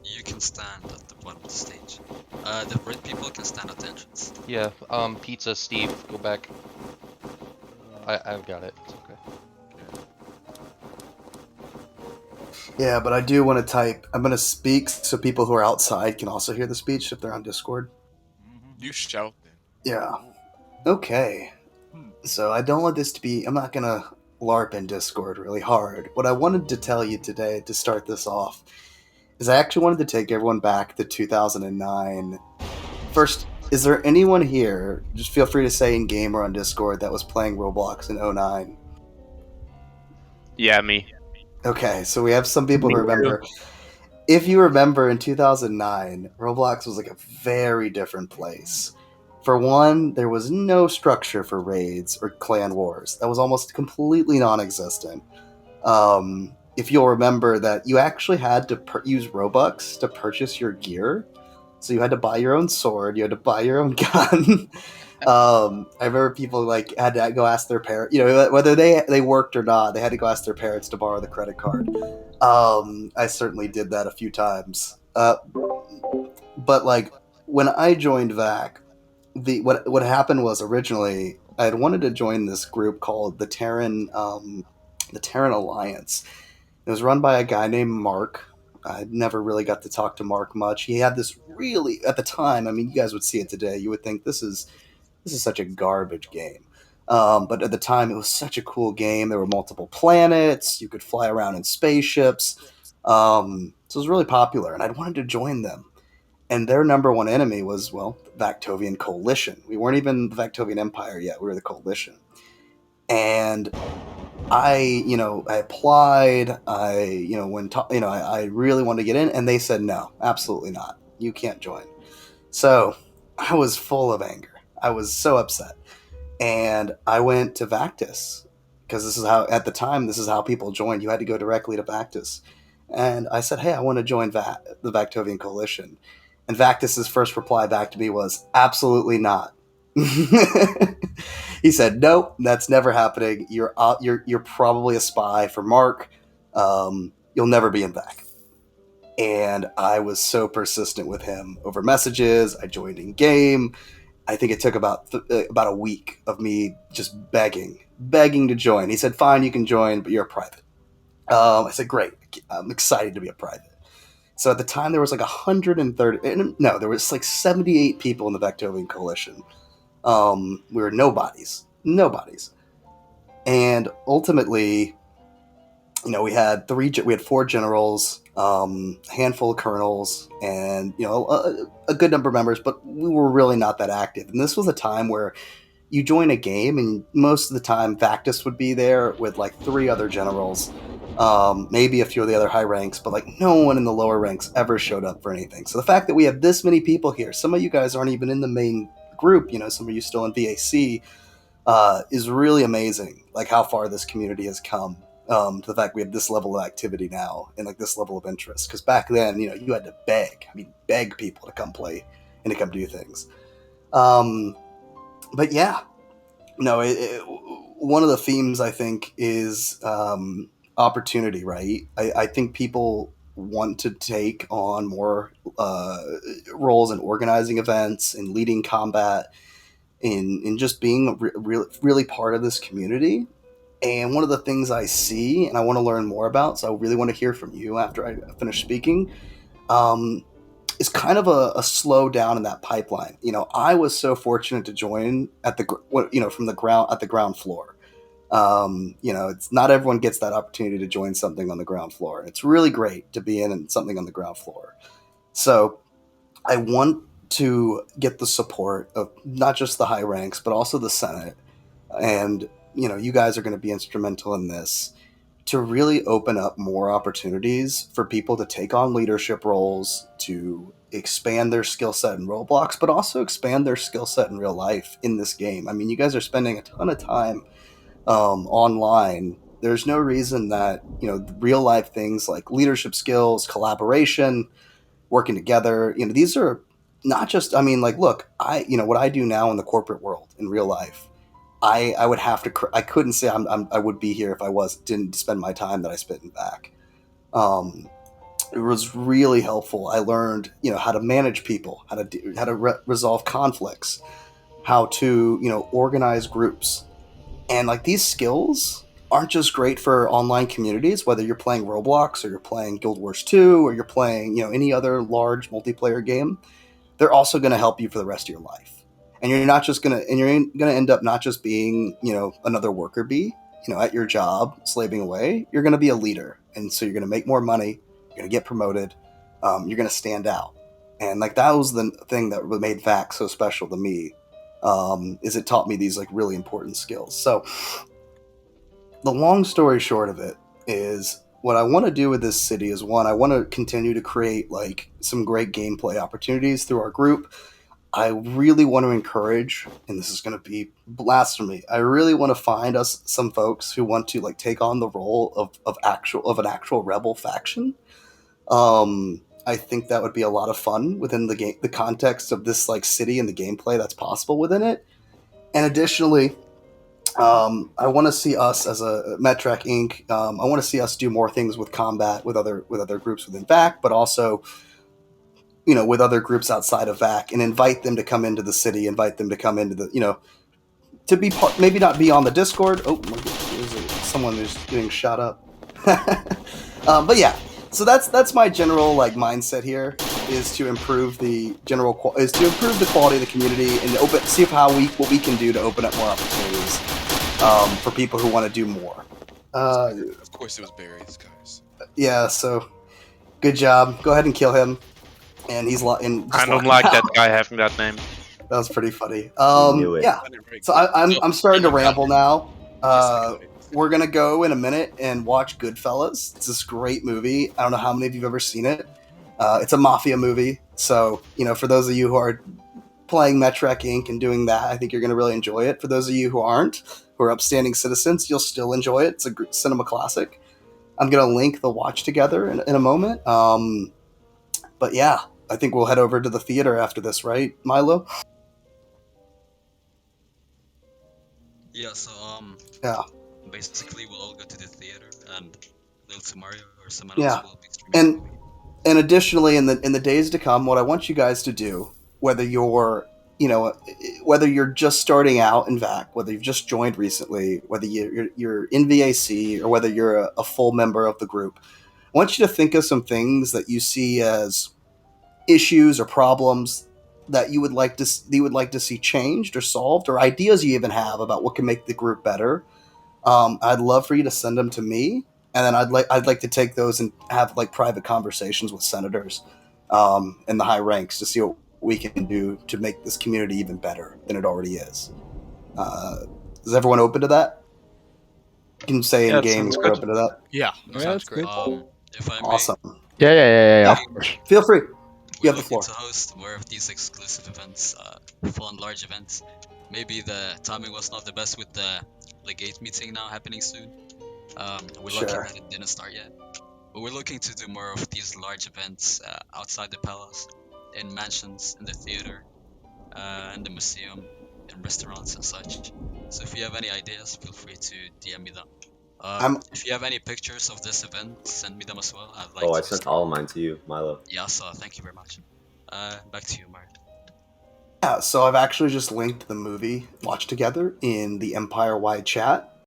You can stand at the bottom of the stage. The red people can stand at the entrance. Yeah, Pizza Steve, go back. I've got it. It's okay. Yeah, but I do want to type. I'm going to speak so people who are outside can also hear the speech if they're on Discord. You shout then. Yeah. Okay. So I don't want this to be. I'm not going to LARP in Discord really hard. What I wanted to tell you today to start this off is I actually wanted to take everyone back to 2009. First, is there anyone here, just feel free to say in game or on Discord, that was playing Roblox in '09? Yeah, me. Okay, so we have some people Me who too. remember. If you remember, in 2009, Roblox was like a very different place. For one, there was no structure for raids or clan wars. That was almost completely non-existent. If you'll remember that you actually had to use Robux to purchase your gear. So you had to buy your own sword, you had to buy your own gun. I remember people like had to go ask their parents, whether they worked or not, they had to go ask their parents to borrow the credit card. I certainly did that a few times. But like when I joined VAC, what happened was originally I had wanted to join this group called the Terran Alliance. It was run by a guy named Mark. I never really got to talk to Mark much. He had this really at the time. I mean, you guys would see it today. You would think this is such a garbage game. But at the time, it was such a cool game. There were multiple planets. You could fly around in spaceships. So it was really popular, and I wanted to join them. And their number one enemy was, well, the Vactovian Coalition. We weren't even the Vactovian Empire yet. We were the Coalition. And I applied. I really wanted to get in, and they said no, absolutely not. You can't join. So I was full of anger. I was so upset, and I went to Vactus because this is how at the time this is how people joined. You had to go directly to Vactus, and I said, "Hey, I want to join the Vactovian Coalition." And Vactus's first reply back to me was, "Absolutely not." He said, "Nope, that's never happening. You're probably a spy for Mark. You'll never be in Vac." And I was so persistent with him over messages. I joined in game. I think it took about a week of me just begging to join. He said, "Fine, you can join, but you're a private." I said, "Great, I'm excited to be a private." So at the time, there was like 130. No, there was like 78 people in the Vectovian Coalition. We were nobodies, and ultimately, we had four generals, a handful of colonels, and a good number of members, but we were really not that active. And this was a time where you join a game, and most of the time, Vactus would be there with like three other generals, maybe a few of the other high ranks, but like no one in the lower ranks ever showed up for anything. So the fact that we have this many people here, some of you guys aren't even in the main group, some of you still in VAC, is really amazing. Like how far this community has come. To the fact we have this level of activity now and like this level of interest. Because back then, you had to beg. I mean, beg people to come play and to come do things. Um, but yeah, no. One of the themes I think is opportunity. Right. I think people want to take on more roles in organizing events and leading combat in just being really part of this community. And one of the things I see and I want to learn more about, so I really want to hear from you after I finish speaking, um, is kind of a slow down in that pipeline. I was so fortunate to join at from the ground at the ground floor. It's not everyone gets that opportunity to join something on the ground floor. It's really great to be in something on the ground floor. So I want to get the support of not just the high ranks, but also the Senate. And, you guys are going to be instrumental in this to really open up more opportunities for people to take on leadership roles, to expand their skill set in Roblox, but also expand their skill set in real life in this game. I mean, you guys are spending a ton of time online. There's no reason that, real life things like leadership skills, collaboration, working together. These are not just. I mean, like, look, what I do now in the corporate world in real life. I would have to. I couldn't say I would be here if I didn't spend my time that I spent in back. Um, It was really helpful. I learned, how to manage people, how to resolve conflicts, how to, organize groups. And like these skills aren't just great for online communities, whether you're playing Roblox or you're playing Guild Wars 2 or you're playing, any other large multiplayer game. They're also going to help you for the rest of your life. And you're not just going to, and you're going to end up not just being, another worker bee, at your job, slaving away. You're going to be a leader. And so you're going to make more money. You're going to get promoted. You're going to stand out. And like that was the thing that made Vyyrahk so special to me, is it taught me these like really important skills. So the long story short of it is what I want to do with this city is one, I want to continue to create like some great gameplay opportunities through our group. I really want to encourage, and this is going to be blasphemy. I really want to find us some folks who want to like take on the role of an actual rebel faction. I think that would be a lot of fun within the context of this like city and the gameplay that's possible within it. And additionally, I want to see us as a Metrak Inc. I want to see us do more things with combat with other groups within VAC, but also with other groups outside of VAC, and invite them to come into the city, invite them to come into the to be part, maybe not be on the Discord. Oh, there's someone who's getting shot up. But yeah, so that's my general like mindset here is to improve the quality of the community and see what we can do to open up more opportunities for people who want to do more. Of course, it was berries, guys. Yeah, so good job. Go ahead and kill him. And he's I don't like that guy having that name. That was pretty funny. knew it. Yeah. So I'm starting to ramble now. We're gonna go in a minute and watch Goodfellas. It's this great movie. I don't know how many of you've ever seen it. It's a mafia movie. So for those of you who are playing Metrak Inc. and doing that, I think you're gonna really enjoy it. For those of you who aren't, who are upstanding citizens, you'll still enjoy it. It's a cinema classic. I'm gonna link the watch together in a moment. But yeah, I think we'll head over to the theater after this, right, Milo? Yeah, so Yeah. basically we'll all go to the theater and lil2mario or someone Yeah. else will be streaming the movie. And additionally, in the days to come, what I want you guys to do, whether you're just starting out in VAC, whether you've just joined recently, whether you're in VAC, or whether you're a full member of the group, I want you to think of some things that you see as issues or problems that you would like to see changed or solved, or ideas you even have about what can make the group better. I'd love for you to send them to me, and then I'd like to take those and have like private conversations with senators in the high ranks to see what we can do to make this community even better than it already is. Is everyone open to that? You can say in game you're open to that. Yeah, Yeah, sounds that's great. good. If I may, Awesome. Yeah, of course. Feel free. You we're have the looking floor. to host more of these exclusive events, fun large events. Maybe the timing was not the best with the legate meeting now happening soon. We're lucky Sure. that it didn't start yet. But we're looking to do more of these large events outside the palace, in mansions, in the theater, in the museum, in restaurants and such. So if you have any ideas, feel free to DM me them. If you have any pictures of this event, send me them as well. I'd like Oh, I to sent all of mine to you, Milo. Yeah, so thank you very much. Back to you, Mario. Yeah, so I've actually just linked the movie Watch Together in the Empire-wide chat.